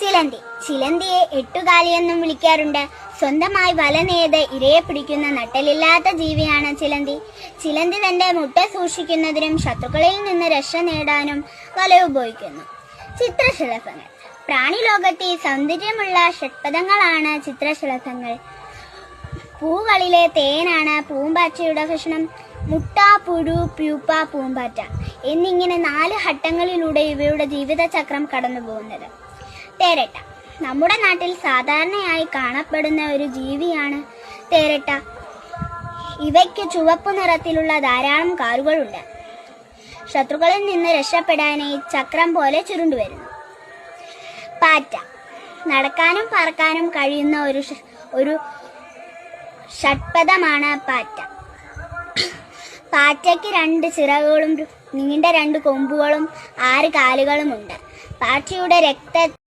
ചിലന്തി. ചിലന്തിയെ എട്ടുകാലിയെന്നും വിളിക്കാറുണ്ട്. സ്വന്തമായി വല നെയ്ത് ഇരയെ പിടിക്കുന്ന നട്ടലില്ലാത്ത ജീവിയാണ് ചിലന്തി. ചിലന്തി തന്റെ മുട്ട സൂക്ഷിക്കുന്നതിനും ശത്രുക്കളിൽ നിന്ന് രക്ഷ നേടാനും വല ഉപയോഗിക്കുന്നു. ചിത്രശലഭങ്ങൾ. പ്രാണിലോകത്തെ സൗന്ദര്യമുള്ള ഷഡ്പദങ്ങളാണ് ചിത്രശലഭങ്ങൾ. പൂകളിലെ തേനാണ് പൂമ്പാറ്റയുടെ ഭക്ഷണം. മുട്ട, പുഴു, പ്യൂപ്പ, പൂമ്പാറ്റ എന്നിങ്ങനെ 4 ഘട്ടങ്ങളിലൂടെ ഇവയുടെ ജീവിതചക്രം കടന്നുപോകുന്നത്. തേരട്ട. നമ്മുടെ നാട്ടിൽ സാധാരണയായി കാണപ്പെടുന്ന ഒരു ജീവിയാണ് തേരട്ട. ഇവയ്ക്ക് ചുവപ്പ് നിറത്തിലുള്ള ധാരാളം കാലുകളുണ്ട്. ശത്രുക്കളിൽ നിന്ന് രക്ഷപ്പെടാനായി ചക്രം പോലെ ചുരുണ്ടുവരുന്നു. പാറ്റ. നടക്കാനും പറക്കാനും കഴിയുന്ന ഒരു ഷഡ്പദമാണ് പാറ്റ. പാറ്റയ്ക്ക് 2 ചിറകുകളും നീണ്ട 2 കൊമ്പുകളും 6 കാലുകളുമുണ്ട്. പാറ്റയുടെ